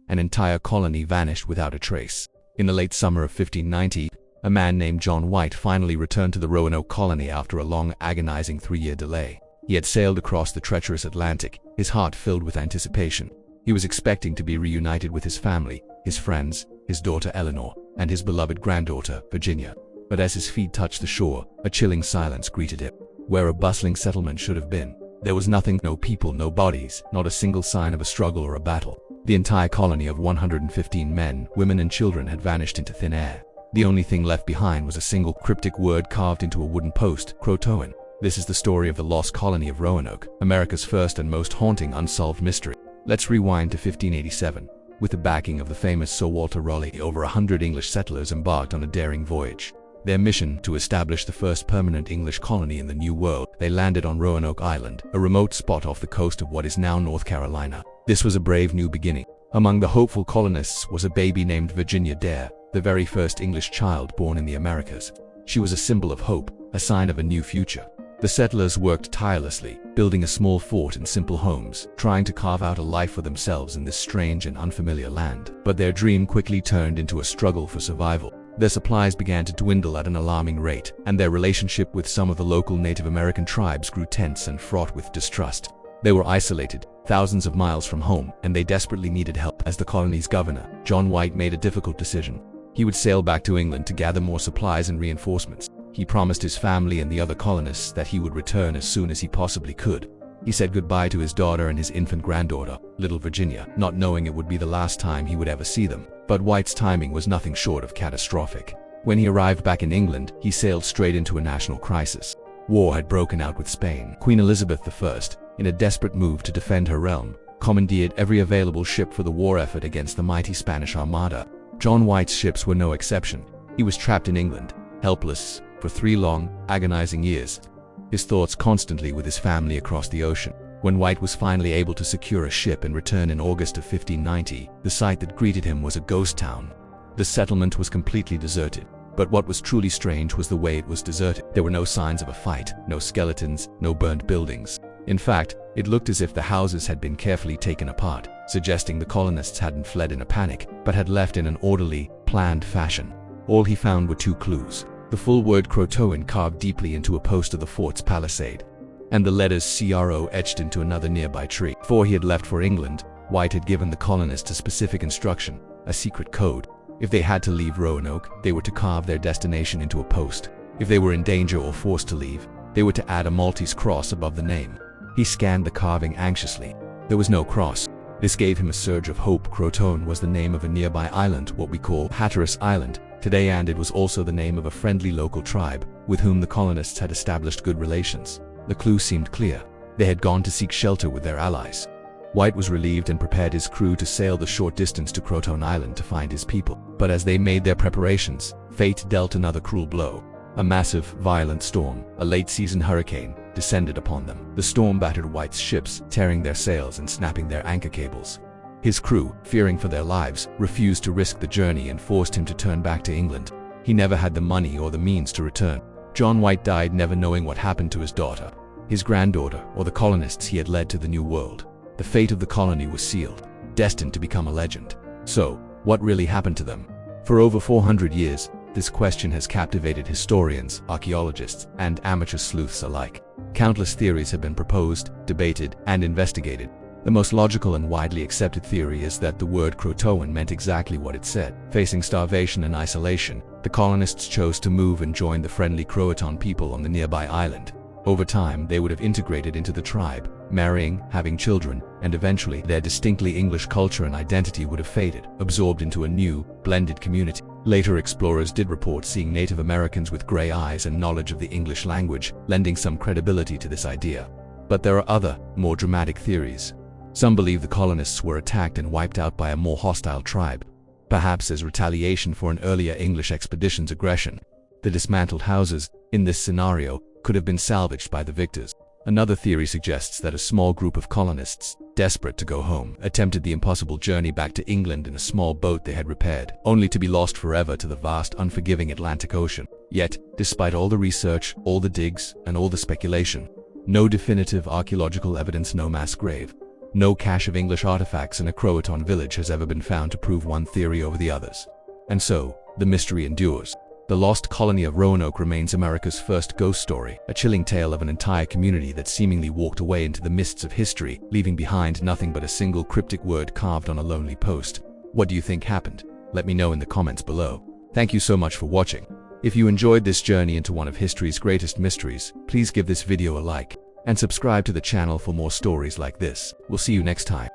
An entire colony vanished without a trace. In the late summer of 1590, a man named John White finally returned to the Roanoke colony after a long, agonizing 3-year delay. He had sailed across the treacherous Atlantic, his heart filled with anticipation. He was expecting to be reunited with his family, his friends, his daughter Eleanor, and his beloved granddaughter, Virginia. But as his feet touched the shore, a chilling silence greeted him. Where a bustling settlement should have been, there was nothing, no people, no bodies, not a single sign of a struggle or a battle. The entire colony of 115 men, women and children had vanished into thin air. The only thing left behind was a single cryptic word carved into a wooden post, CROATOAN. This is the story of the Lost Colony of Roanoke, America's first and most haunting unsolved mystery. Let's rewind to 1587. With the backing of the famous Sir Walter Raleigh, over 100 English settlers embarked on a daring voyage. Their mission, to establish the first permanent English colony in the New World. They landed on Roanoke Island, a remote spot off the coast of what is now North Carolina. This was a brave new beginning. Among the hopeful colonists was a baby named Virginia Dare, the very first English child born in the Americas. She was a symbol of hope, a sign of a new future. The settlers worked tirelessly, building a small fort and simple homes, trying to carve out a life for themselves in this strange and unfamiliar land. But their dream quickly turned into a struggle for survival. Their supplies began to dwindle at an alarming rate, and their relationship with some of the local Native American tribes grew tense and fraught with distrust. They were isolated, thousands of miles from home, and they desperately needed help. As the colony's governor, John White made a difficult decision. He would sail back to England to gather more supplies and reinforcements. He promised his family and the other colonists that he would return as soon as he possibly could. He said goodbye to his daughter and his infant granddaughter, little Virginia, not knowing it would be the last time he would ever see them. But White's timing was nothing short of catastrophic. When he arrived back in England, he sailed straight into a national crisis. War had broken out with Spain. Queen Elizabeth I, in a desperate move to defend her realm, commandeered every available ship for the war effort against the mighty Spanish Armada. John White's ships were no exception. He was trapped in England, helpless, for 3 long, agonizing years, his thoughts constantly with his family across the ocean. When White was finally able to secure a ship and return in August of 1590, the sight that greeted him was a ghost town. The settlement was completely deserted. But what was truly strange was the way it was deserted. There were no signs of a fight, no skeletons, no burned buildings. In fact, it looked as if the houses had been carefully taken apart, suggesting the colonists hadn't fled in a panic, but had left in an orderly, planned fashion. All he found were 2 clues. The full word CROATOAN carved deeply into a post of the fort's palisade, and the letters CRO etched into another nearby tree. Before he had left for England, White had given the colonists a specific instruction, a secret code. If they had to leave Roanoke, they were to carve their destination into a post. If they were in danger or forced to leave, they were to add a Maltese cross above the name. He scanned the carving anxiously. There was no cross. This gave him a surge of hope. CROATOAN was the name of a nearby island, what we call Hatteras Island today, and it was also the name of a friendly local tribe with whom the colonists had established good relations. The clue seemed clear. They had gone to seek shelter with their allies. White was relieved and prepared his crew to sail the short distance to CROATOAN Island to find his people. But as they made their preparations, fate dealt another cruel blow. A massive, violent storm, a late-season hurricane, descended upon them. The storm battered White's ships, tearing their sails and snapping their anchor cables. His crew, fearing for their lives, refused to risk the journey and forced him to turn back to England. He never had the money or the means to return. John White died never knowing what happened to his daughter, his granddaughter, or the colonists he had led to the New World. The fate of the colony was sealed, destined to become a legend. So, what really happened to them? For over 400 years, this question has captivated historians, archaeologists, and amateur sleuths alike. Countless theories have been proposed, debated, and investigated. The most logical and widely accepted theory is that the word CROATOAN meant exactly what it said. Facing starvation and isolation, the colonists chose to move and join the friendly CROATOAN people on the nearby island. Over time, they would have integrated into the tribe, marrying, having children, and eventually their distinctly English culture and identity would have faded, absorbed into a new, blended community. Later explorers did report seeing Native Americans with gray eyes and knowledge of the English language, lending some credibility to this idea. But there are other, more dramatic theories. Some believe the colonists were attacked and wiped out by a more hostile tribe, perhaps as retaliation for an earlier English expedition's aggression. The dismantled houses, in this scenario, could have been salvaged by the victors. Another theory suggests that a small group of colonists, desperate to go home, attempted the impossible journey back to England in a small boat they had repaired, only to be lost forever to the vast, unforgiving Atlantic Ocean. Yet, despite all the research, all the digs, and all the speculation, no definitive archaeological evidence, no mass grave, No cache of English artifacts in a Croatan village has ever been found to prove one theory over the others. And so, the mystery endures. The Lost Colony of Roanoke remains America's first ghost story, a chilling tale of an entire community that seemingly walked away into the mists of history, leaving behind nothing but a single cryptic word carved on a lonely post. What do you think happened? Let me know in the comments below. Thank you so much for watching. If you enjoyed this journey into one of history's greatest mysteries, please give this video a like and subscribe to the channel for more stories like this. We'll see you next time.